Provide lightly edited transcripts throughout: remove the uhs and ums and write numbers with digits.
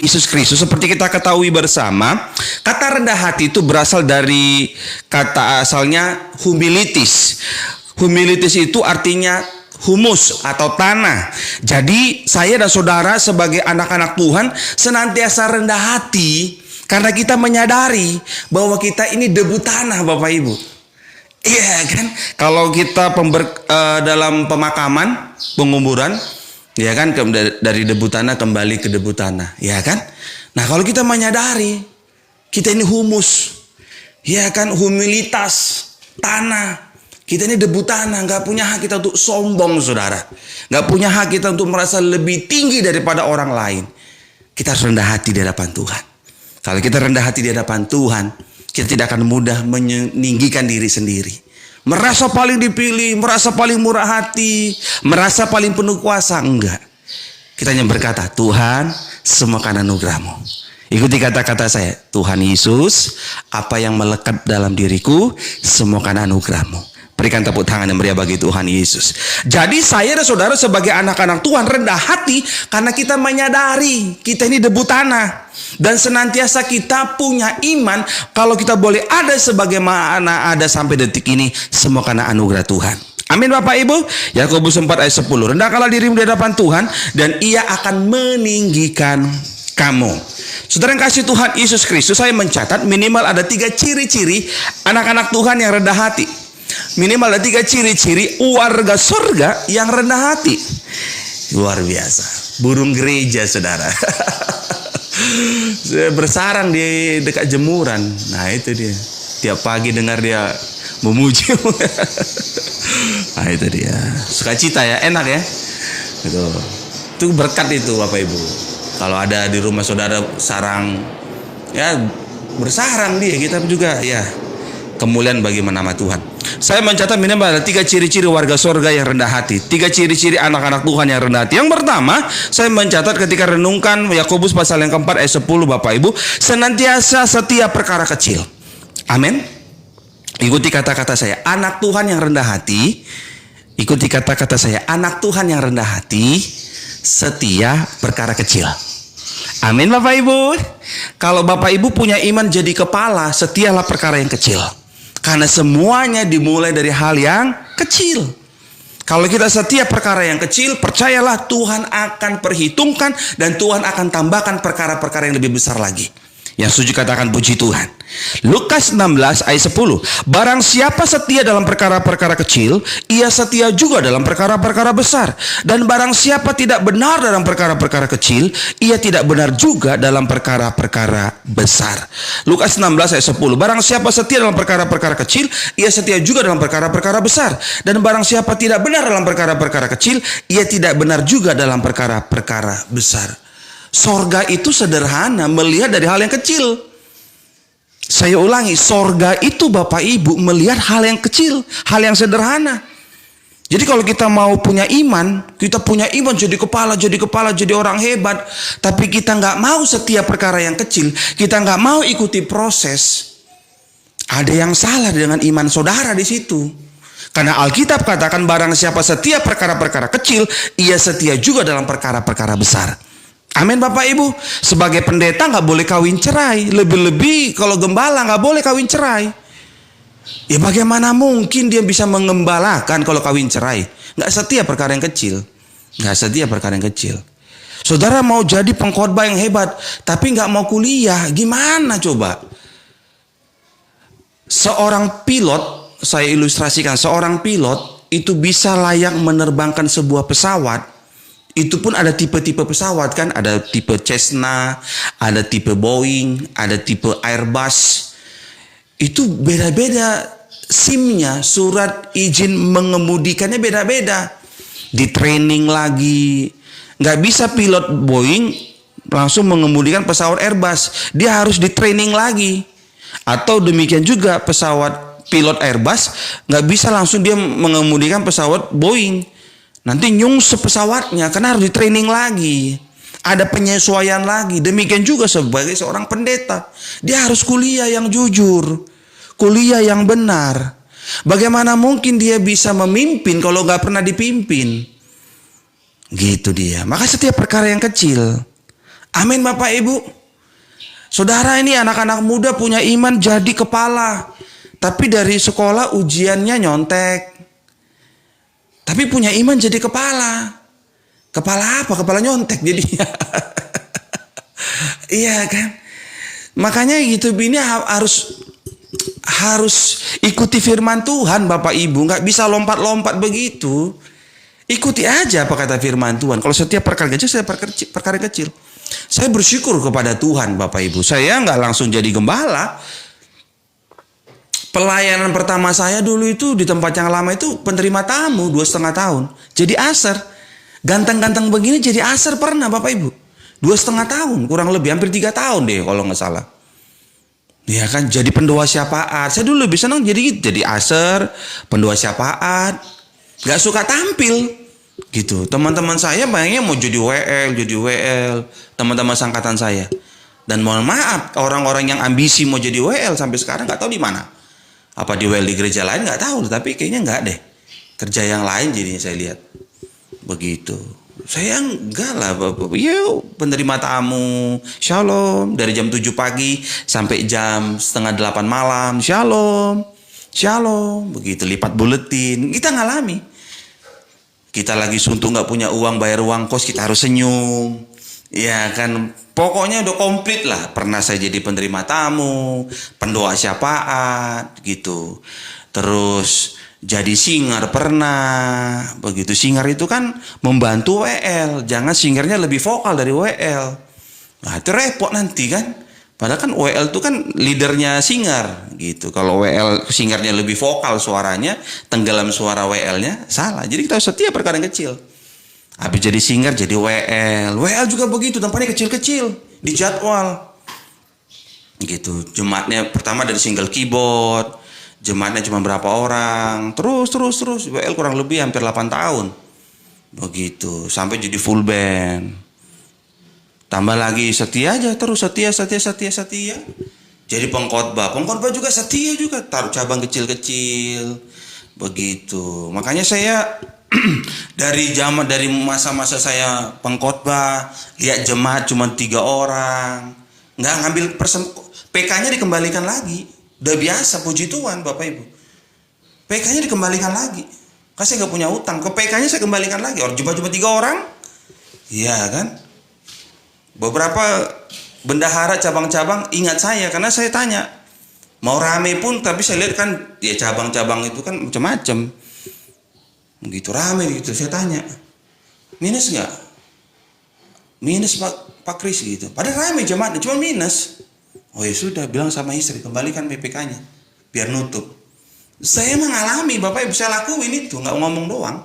Yesus Kristus. Seperti kita ketahui bersama, kata rendah hati itu berasal dari kata asalnya humilities. Humilities itu artinya humus atau tanah. Jadi saya dan saudara sebagai anak-anak Tuhan senantiasa rendah hati karena kita menyadari bahwa kita ini debu tanah, Bapak Ibu. Iya kan? Kalau kita dalam pemakaman, penguburan, ya kan, dari debu tanah kembali ke debu tanah, ya kan? Nah, kalau kita menyadari kita ini humus, ya kan, humilitas tanah, kita ini debu tanah, nggak punya hak kita untuk sombong, saudara, nggak punya hak kita untuk merasa lebih tinggi daripada orang lain. Kita harus rendah hati di hadapan Tuhan. Kalau kita rendah hati di hadapan Tuhan, kita tidak akan mudah meninggikan diri sendiri, merasa paling dipilih, merasa paling murah hati, merasa paling penuh kuasa. Enggak. Kita hanya berkata, Tuhan, semua karena anugerah-Mu. Ikuti kata-kata saya, Tuhan Yesus, apa yang melekat dalam diriku, semua karena anugerah-Mu. Berikan tepuk tangan yang meriah bagi Tuhan Yesus. Jadi saya dan saudara sebagai anak-anak Tuhan rendah hati karena kita menyadari kita ini debu tanah. Dan senantiasa kita punya iman kalau kita boleh ada sebagaimana ada sampai detik ini, semua karena anugerah Tuhan. Amin Bapak Ibu. Yakobus 4 ayat 10. Rendahkanlah dirimu di hadapan Tuhan dan Ia akan meninggikan kamu. Saudara yang kasih Tuhan Yesus Kristus, saya mencatat minimal ada 3 ciri-ciri anak-anak Tuhan yang rendah hati. Minimal ada 3 ciri-ciri warga surga yang rendah hati. Luar biasa. Burung gereja, saudara. Bersarang di dekat jemuran. Nah itu dia. Tiap pagi dengar dia memuji. Nah itu dia. Sukacita ya, enak ya. Itu berkat itu Bapak Ibu. Kalau ada di rumah saudara sarang, ya bersarang dia, kita juga ya kemuliaan bagi nama Tuhan. Saya mencatat minimal ada 3 ciri-ciri warga surga yang rendah hati. 3 ciri-ciri anak-anak Tuhan yang rendah hati. Yang pertama, saya mencatat ketika renungkan Yakobus pasal yang keempat ayat 10, Bapak Ibu, senantiasa setia perkara kecil. Amin. Ikuti kata-kata saya, anak Tuhan yang rendah hati. Ikuti kata-kata saya, anak Tuhan yang rendah hati, setia perkara kecil. Amin Bapak Ibu. Kalau Bapak Ibu punya iman jadi kepala, setialah perkara yang kecil. Karena semuanya dimulai dari hal yang kecil. Kalau kita setia perkara yang kecil, percayalah Tuhan akan perhitungkan dan Tuhan akan tambahkan perkara-perkara yang lebih besar lagi. Yang setuju katakan puji Tuhan. Lukas 16 ayat 10. Barang siapa setia dalam perkara-perkara kecil, ia setia juga dalam perkara-perkara besar. Dan barang siapa tidak benar dalam perkara-perkara kecil, ia tidak benar juga dalam perkara-perkara besar. Lukas 16 ayat 10. Barang siapa setia dalam perkara-perkara kecil, ia setia juga dalam perkara-perkara besar. Dan barang siapa tidak benar dalam perkara-perkara kecil, ia tidak benar juga dalam perkara-perkara besar. Sorga itu sederhana melihat dari hal yang kecil. Saya ulangi, sorga itu Bapak Ibu melihat hal yang kecil, hal yang sederhana. Jadi kalau kita mau punya iman, kita punya iman jadi kepala, jadi orang hebat. Tapi kita nggak mau setiap perkara yang kecil, kita nggak mau ikuti proses. Ada yang salah dengan iman saudara di situ. Karena Alkitab katakan barang siapa setia perkara-perkara kecil, ia setia juga dalam perkara-perkara besar. Amin Bapak Ibu. Sebagai pendeta nggak boleh kawin cerai. Lebih-lebih kalau gembala nggak boleh kawin cerai. Ya bagaimana mungkin dia bisa mengembalakan kalau kawin cerai? Nggak setia perkara yang kecil. Nggak setia perkara yang kecil. Saudara mau jadi pengkhotbah yang hebat, tapi nggak mau kuliah, gimana coba? Seorang pilot, saya ilustrasikan, seorang pilot itu bisa layak menerbangkan sebuah pesawat. Itu pun ada tipe-tipe pesawat kan, ada tipe Cessna, ada tipe Boeing, ada tipe Airbus. Itu beda-beda SIM-nya, surat izin mengemudikannya beda-beda. Di training lagi. Nggak bisa pilot Boeing langsung mengemudikan pesawat Airbus. Dia harus di training lagi. Atau demikian juga pesawat pilot Airbus nggak bisa langsung dia mengemudikan pesawat Boeing. Nanti nyungsep pesawatnya karena harus di training lagi. Ada penyesuaian lagi. Demikian juga sebagai seorang pendeta. Dia harus kuliah yang jujur. Kuliah yang benar. Bagaimana mungkin dia bisa memimpin kalau nggak pernah dipimpin? Gitu dia. Maka setiap perkara yang kecil. Amin Bapak Ibu. Saudara, ini anak-anak muda punya iman jadi kepala. Tapi dari sekolah ujiannya nyontek. Tapi punya iman jadi kepala. Kepala apa? Kepala nyontek jadinya. Iya kan? Makanya gitu, ini harus ikuti firman Tuhan Bapak Ibu. Nggak bisa lompat-lompat begitu. Ikuti aja apa kata firman Tuhan. Kalau setiap perkara kecil, saya perkara kecil. Saya bersyukur kepada Tuhan Bapak Ibu. Saya nggak langsung jadi gembala. Pelayanan pertama saya dulu itu di tempat yang lama itu penerima tamu 2,5 tahun. Jadi aser. Ganteng-ganteng begini jadi aser pernah Bapak Ibu. 2,5 tahun, kurang lebih hampir 3 tahun deh kalau nggak salah. Ya kan, jadi pendoa syafaat. Saya dulu lebih senang jadi aser, pendoa syafaat. Gak suka tampil gitu. Teman-teman saya banyaknya mau jadi WL, teman-teman sangkatan saya. Dan mohon maaf, orang-orang yang ambisi mau jadi WL sampai sekarang nggak tahu di mana. Apa di WL di gereja lain nggak tahu, tapi kayaknya nggak deh. Kerja yang lain jadinya saya lihat. Begitu. Saya enggak lah, penerima tamu, shalom, dari jam 7 pagi sampai jam setengah 8 malam, shalom, begitu, lipat buletin, kita ngalami. Kita lagi suntuk nggak punya uang, bayar uang kos, kita harus senyum, ya kan, pokoknya udah komplit lah. Pernah saya jadi penerima tamu, pendoa syafaat, gitu, terus jadi singar pernah, begitu. Singar itu kan membantu WL, jangan singarnya lebih vokal dari WL. Nah itu repot nanti kan. Padahal kan WL itu kan leadernya singar gitu. Kalau WL singarnya lebih vokal suaranya, tenggelam suara WL-nya, salah. Jadi kita setia perkara yang kecil. Habis jadi singar jadi WL. WL juga begitu, tempatnya kecil-kecil, di jadwal. Gitu. Jemaatnya pertama dari single keyboard. Jemaatnya cuma berapa orang, terus WL kurang lebih hampir 8 tahun begitu, sampai jadi full band. Tambah lagi setia aja terus, setia. Jadi pengkhotbah juga setia juga, taruh cabang kecil-kecil begitu. Makanya saya dari masa-masa saya pengkhotbah, lihat jemaat cuma 3 orang, nggak ngambil PK-nya dikembalikan lagi. Udah biasa, puji Tuhan Bapak Ibu. PK-nya dikembalikan lagi. Karena saya nggak punya utang. Ke PK-nya saya kembalikan lagi. Orang cuma 3 orang. Iya kan. Beberapa bendahara cabang-cabang ingat saya. Karena saya tanya. Mau rame pun, tapi saya lihat kan, ya cabang-cabang itu kan macam-macam. Begitu rame gitu. Saya tanya. Minus nggak? Minus Pak Kris gitu. Padahal rame jemaatnya, cuma minus. Oh ya sudah, bilang sama istri, kembalikan PPK-nya biar nutup. Saya mengalami Bapak Ibu, saya lakuin itu, nggak ngomong doang.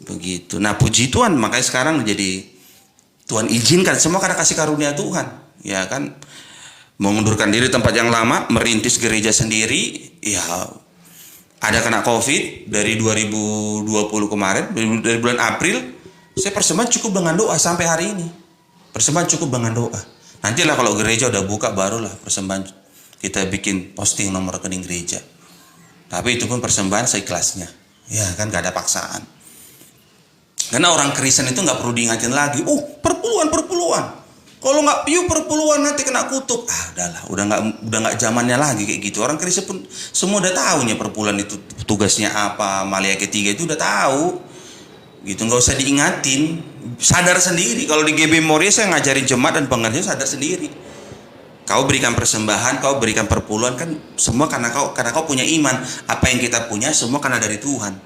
Begitu. Nah puji Tuhan, makanya sekarang jadi Tuhan izinkan semua karena kasih karunia Tuhan, ya kan. Mengundurkan diri tempat yang lama, merintis gereja sendiri, ya ada kena COVID dari 2020 kemarin, dari bulan April, saya persembahan cukup dengan doa sampai hari ini. Persembahan cukup dengan doa. Nantilah kalau gereja udah buka barulah persembahan kita bikin posting nomor rekening gereja. Tapi itu pun persembahan seikhlasnya. Ya kan gak ada paksaan. Karena orang Kristen itu gak perlu diingatin lagi. Perpuluhan. Kalau gak perpuluhan nanti kena kutuk. Udahlah, udah nggak zamannya lagi kayak gitu. Orang Kristen pun semua udah tahu nya perpuluhan itu tugasnya apa. Maliaki 3 itu udah tahu. Gitu, nggak usah diingatin, sadar sendiri. Kalau di GB Moria saya ngajarin jemaat dan pengerja sadar sendiri. Kau berikan persembahan, kau berikan perpuluhan kan semua karena kau punya iman. Apa yang kita punya semua karena dari Tuhan.